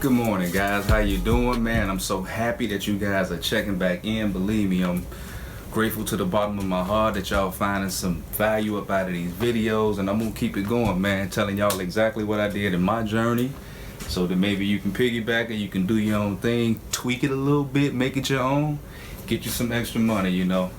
Good morning, guys. How you doing, man? I'm so happy that you guys are checking back in. Believe me, I'm grateful to the bottom of my heart that y'all finding some value up out of these videos, and I'm gonna keep it going, man, telling y'all exactly what I did in my journey so that maybe you can piggyback and you can do your own thing, tweak it a little bit, make it your own, get you some extra money, you know.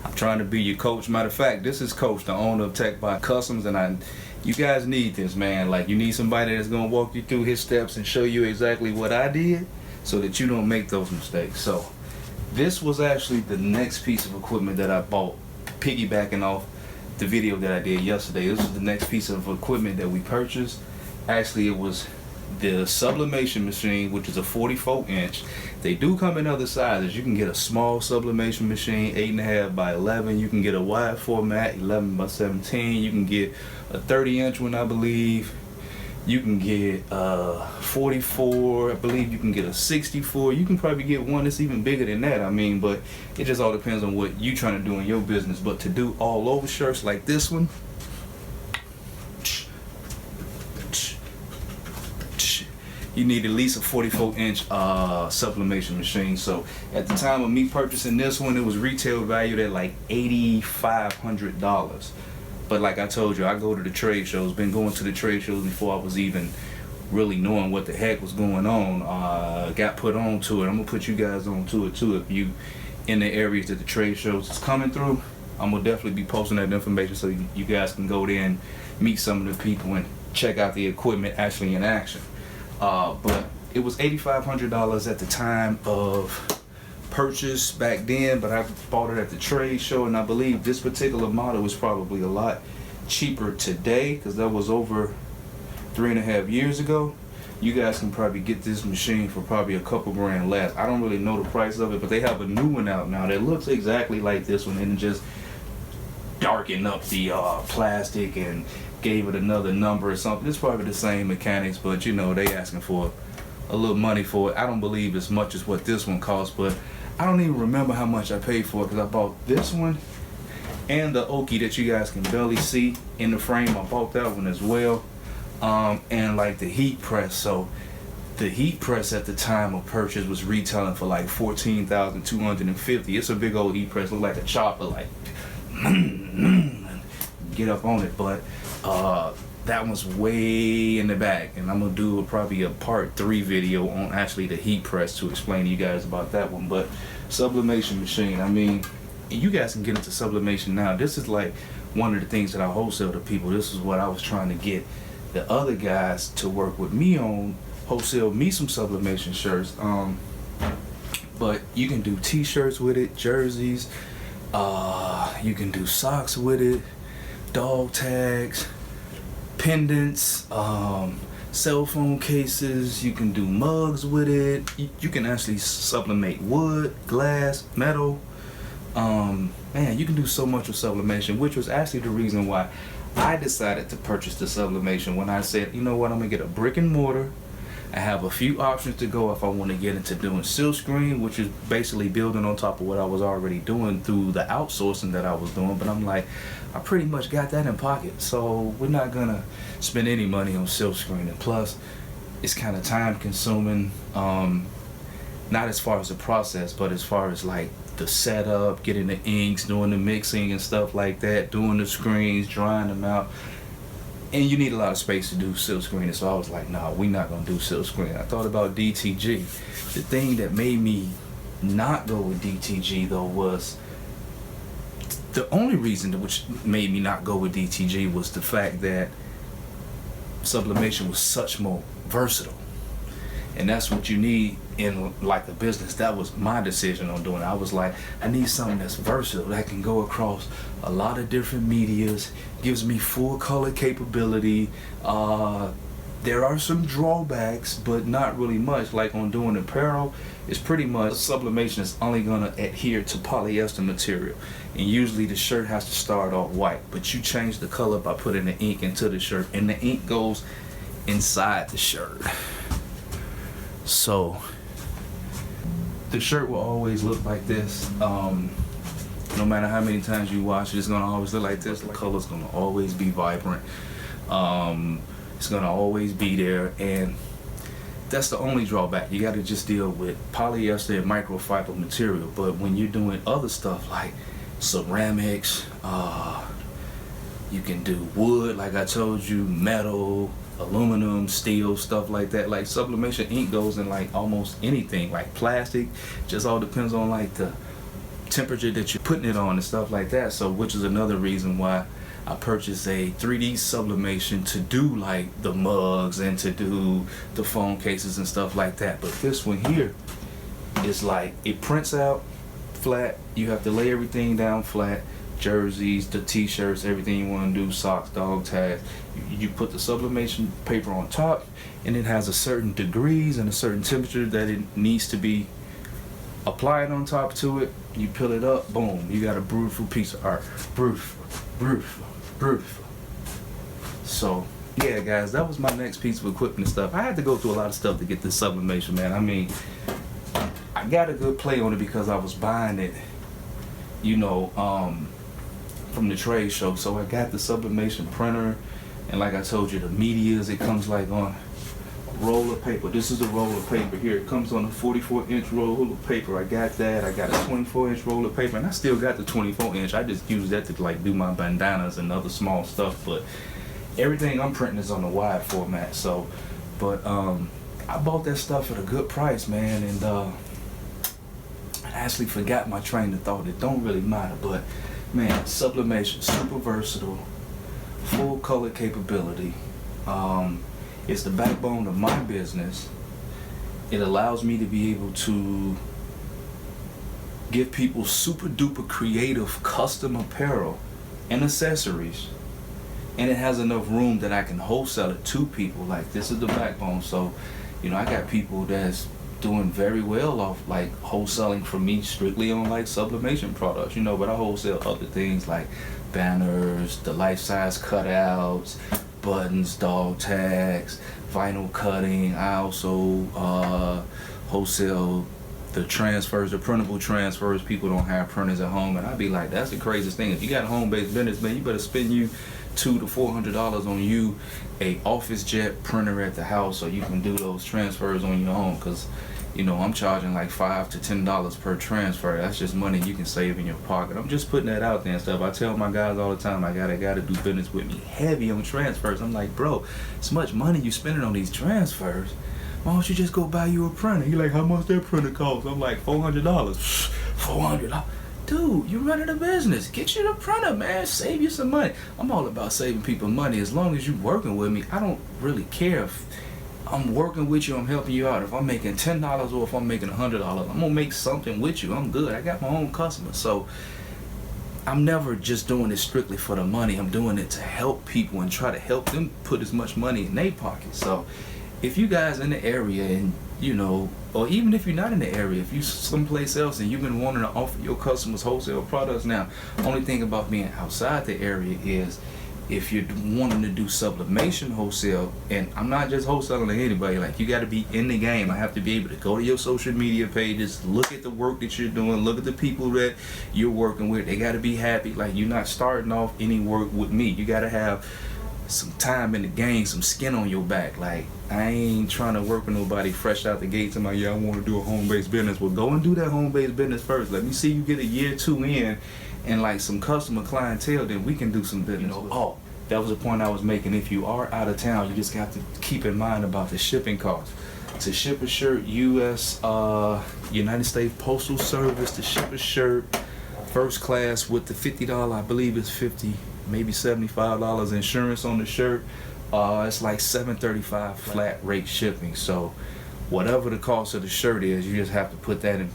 I'm trying to be your coach. Matter of fact, this is Coach, the owner of Techbot Customs, and you guys need this, man. Like, you need somebody that's gonna walk you through his steps and show you exactly what I did so that you don't make those mistakes. So this was actually the next piece of equipment that I bought, piggybacking off the video that I did yesterday. This was the next piece of equipment that we purchased. Actually, it was the sublimation machine, which is a 44-inch. They do come in other sizes. You can get a small sublimation machine, 8.5 by 11. You can get a wide format, 11 by 17. You can get a 30-inch one, I believe. You can get 44. I believe you can get a 64. You can probably get one that's even bigger than that. I mean, but it just all depends on what you're trying to do in your business. But to do all over shirts like this one, you need at least a 44-inch sublimation machine. So at the time of me purchasing this one, it was retail valued at like $8,500. But like I told you, I go to the trade shows, been going to the trade shows before I was even really knowing what the heck was going on. Got put on to it. I'm gonna put you guys on to it too. If you in the areas that the trade shows is coming through, I'm gonna definitely be posting that information so you guys can go there and meet some of the people and check out the equipment actually in action. But it was $8,500 at the time of purchase back then, but I bought it at the trade show, and I believe this particular model was probably a lot cheaper today because that was over 3.5 years ago. You guys can probably get this machine for probably a couple grand less. I don't really know the price of it, but they have a new one out now that looks exactly like this one, and just darkened up the plastic and gave it another number or something. It's probably the same mechanics, but you know, they asking for a little money for it. I don't believe as much as what this one costs, but I don't even remember how much I paid for it because I bought this one and the Oki that you guys can barely see in the frame. I bought that one as well, and like the heat press. So the heat press at the time of purchase was retailing for like $14,250. It's a big old heat press, look like a chopper, like get up on it. But that one's way in the back, and I'm gonna do probably a part 3 video on actually the heat press to explain to you guys about that one. But sublimation machine, I mean, you guys can get into sublimation now. This is like one of the things that I wholesale to people. This is what I was trying to get the other guys to work with me on, wholesale me some sublimation shirts. But you can do t-shirts with it, jerseys, you can do socks with it, dog tags, pendants, cell phone cases. You can do mugs with it. You can actually sublimate wood, glass, metal. Man, you can do so much with sublimation, which was actually the reason why I decided to purchase the sublimation. When I said, you know what, I'm gonna get a brick and mortar. I have a few options to go if I want to get into doing silk screen, which is basically building on top of what I was already doing through the outsourcing that I was doing. But I'm like, I pretty much got that in pocket, so we're not gonna spend any money on silk screen. And plus, it's kind of time consuming, not as far as the process, but as far as like the setup, getting the inks, doing the mixing and stuff like that, doing the screens, drying them out. And you need a lot of space to do silk screening, so I was like, nah, we're not gonna do silk screen. I thought about DTG. The thing that made me not go with DTG though was, the only reason which made me not go with DTG was the fact that sublimation was such more versatile. And that's what you need in like a business. That was my decision on doing it. I was like, I need something that's versatile, that can go across a lot of different medias, gives me full color capability. There are some drawbacks, but not really much. Like on doing apparel, it's pretty much sublimation is only gonna adhere to polyester material. And usually the shirt has to start off white, but you change the color by putting the ink into the shirt, and the ink goes inside the shirt. So the shirt will always look like this. No matter how many times you wash it, it's gonna always look like this. The color's gonna always be vibrant. It's gonna always be there. And that's the only drawback. You got to just deal with polyester and microfiber material. But when you're doing other stuff like ceramics, you can do wood, like I told you, metal, aluminum, steel, stuff like that. Like sublimation ink goes in like almost anything, like plastic. Just all depends on like the temperature that you're putting it on and stuff like that. So which is another reason why I purchased a 3D sublimation to do like the mugs and to do the phone cases and stuff like that. But this one here is like, it prints out flat. You have to lay everything down flat. Jerseys, the t-shirts, everything you want to do, socks, dog tags. You put the sublimation paper on top, and it has a certain degrees and a certain temperature that it needs to be applied on top to it. You peel it up, boom, you got a beautiful piece of art. Beautiful. So yeah, guys, that was my next piece of equipment and stuff. I had to go through a lot of stuff to get this sublimation, man. I mean, I got a good play on it because I was buying it, you know, from the trade show. So I got the sublimation printer, and like I told you, the medias, it comes like on a roll of paper. This is a roll of paper here. It comes on a 44-inch roll of paper. I got that. I got a 24-inch roll of paper, and I still got the 24-inch. I just use that to like do my bandanas and other small stuff, but everything I'm printing is on the wide format. So, but I bought that stuff at a good price, man, and I actually forgot my train of thought. It don't really matter, but man, sublimation, super versatile, full color capability. It's the backbone of my business. It allows me to be able to give people super duper creative custom apparel and accessories. And it has enough room that I can wholesale it to people. Like, this is the backbone. So, you know, I got people that's doing very well off like wholesaling from me strictly on like sublimation products, you know, but I wholesale other things like banners, the life-size cutouts, buttons, dog tags, vinyl cutting. I also wholesale the transfers, the printable transfers. People don't have printers at home, and I'd be like, that's the craziest thing. If you got a home-based business, man, you better spend you $200 to $400 on you a office jet printer at the house so you can do those transfers on your own, because you know, I'm charging like $5 to $10 per transfer. That's just money you can save in your pocket. I'm just putting that out there and stuff. I tell my guys all the time, I gotta do business with me heavy on transfers. I'm like, bro, it's much money you spending on these transfers. Why don't you just go buy you a printer? He like, how much that printer cost? I'm like, $400. $400. Dude, you running a business. Get you the printer, man. Save you some money. I'm all about saving people money. As long as you're working with me, I don't really care if I'm working with you, I'm helping you out. If I'm making $10 or if I'm making $100, I'm gonna make something with you. I'm good. I got my own customers. So I'm never just doing it strictly for the money. I'm doing it to help people and try to help them put as much money in their pocket. So if you guys in the area, and you know, or even if you're not in the area, if you someplace else and you've been wanting to offer your customers wholesale products, now only thing about being outside the area is if you're wanting to do sublimation wholesale, and I'm not just wholesaling to anybody, like you got to be in the game. I have to be able to go to your social media pages, look at the work that you're doing, look at the people that you're working with. They got to be happy. Like, you're not starting off any work with me. You got to have some time in the game, some skin on your back. Like, I ain't trying to work with nobody fresh out the gates. I'm like, yeah, I want to do a home-based business. Well, go and do that home-based business first. Let me see you get a year, 2 in, and like some customer clientele, then we can do some business. You know, oh, that was the point I was making. If you are out of town, you just got to keep in mind about the shipping costs. To ship a shirt, U.S. United States Postal Service, to ship a shirt first class with the $50, I believe it's $50, maybe $75 insurance on the shirt, it's like $7.35 flat rate shipping. So whatever the cost of the shirt is, you just have to put that in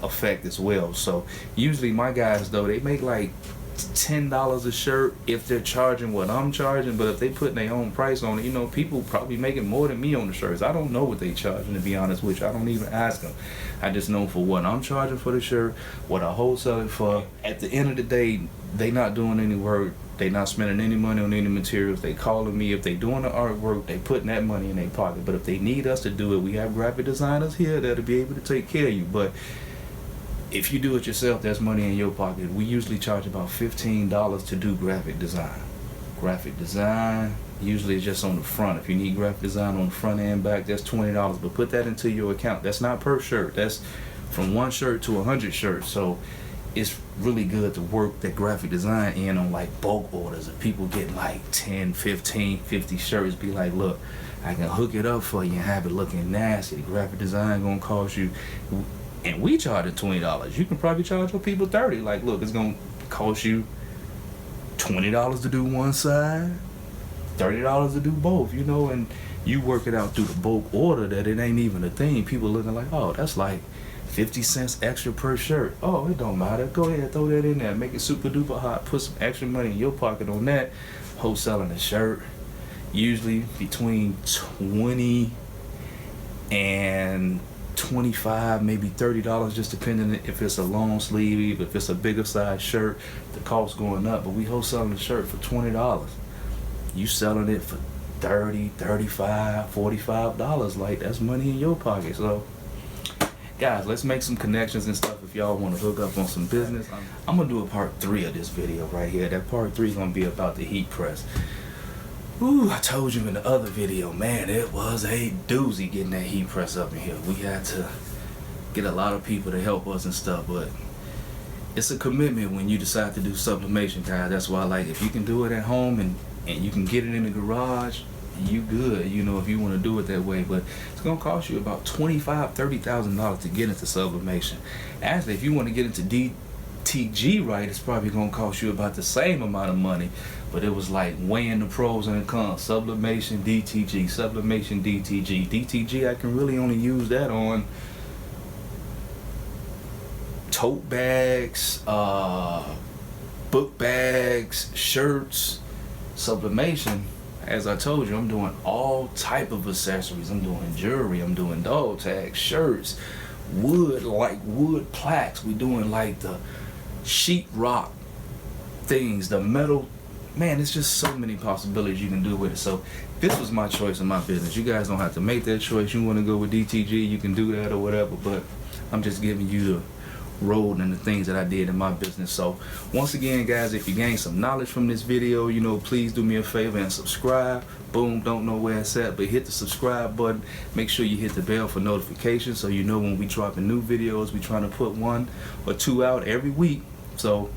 effect as well. So usually my guys, though, they make like $10 a shirt if they're charging what I'm charging, but if they put their own price on it, you know, people probably making more than me on the shirts. I don't know what they charging, to be honest with you. I don't even ask them. I just know for what I'm charging for the shirt, what I wholesale it for. At the end of the day, they not doing any work. They not spending any money on any materials. They calling me. If they doing the artwork, they putting that money in their pocket. But if they need us to do it, we have graphic designers here that'll be able to take care of you. But if you do it yourself, that's money in your pocket. We usually charge about $15 to do graphic design. Graphic design, Usually it's just on the front. If you need graphic design on the front and back, that's $20. But put that into your account. That's not per shirt. That's from 1 shirt to 100 shirts. So it's really good to work that graphic design in on like bulk orders. If people get like 10, 15, 50 shirts, be like, look, I can hook it up for you and have it looking nasty. The graphic design gonna cost you, and we charge it $20. You can probably charge your people $30. Like, look, it's gonna cost you $20 to do one side, $30 to do both, you know, and you work it out through the bulk order that it ain't even a thing. People looking like, oh, that's like 50 cents extra per shirt. Oh, it don't matter. Go ahead, throw that in there. Make it super duper hot. Put some extra money in your pocket on that. Wholesaling a shirt, usually between 20 and 25, maybe $30, just depending if it's a long sleeve, if it's a bigger size shirt, the cost going up. But we wholesaling the shirt for $20. You selling it for $30, $35, $45. Like, that's money in your pocket. So guys, let's make some connections and stuff if y'all want to hook up on some business. I'm gonna do a part 3 of this video right here. That part 3 is gonna be about the heat press. Ooh, I told you in the other video, man, it was a doozy getting that heat press up in here. We had to get a lot of people to help us and stuff, but it's a commitment when you decide to do sublimation, guys. That's why, like, if you can do it at home and you can get it in the garage, you good, you know, if you want to do it that way. But it's gonna cost you about $25,000, $30,000 to get into sublimation. Actually, if you want to get into DTG right, it's probably gonna cost you about the same amount of money. But it was like weighing the pros and the cons. Sublimation, DTG, sublimation, DTG. DTG, I can really only use that on tote bags, book bags, shirts. Sublimation, as I told you, I'm doing all type of accessories. I'm doing jewelry, I'm doing dog tags, shirts, wood, like wood plaques. We're doing like the sheet rock things, the metal. Man, it's just so many possibilities you can do with it. So this was my choice in my business. You guys don't have to make that choice. You want to go with DTG, you can do that or whatever, but I'm just giving you the road and the things that I did in my business. So once again, guys, if you gain some knowledge from this video, you know, please do me a favor and subscribe. Boom, don't know where it's at, but hit the subscribe button. Make sure you hit the bell for notifications so you know when we dropping new videos. We trying to put 1 or 2 out every week. So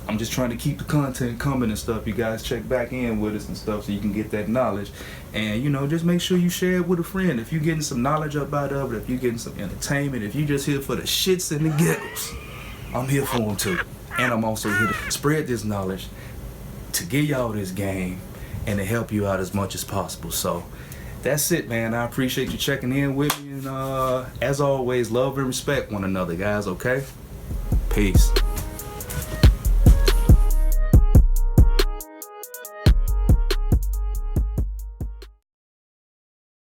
I'm just trying to keep the content coming and stuff. You guys check back in with us and stuff so you can get that knowledge. And, you know, just make sure you share it with a friend. If you're getting some knowledge up out of it, if you're getting some entertainment, if you're just here for the shits and the giggles, I'm here for them too. And I'm also here to spread this knowledge, to give y'all this game, and to help you out as much as possible. So that's it, man. I appreciate you checking in with me. And as always, love and respect one another, guys, okay? Peace.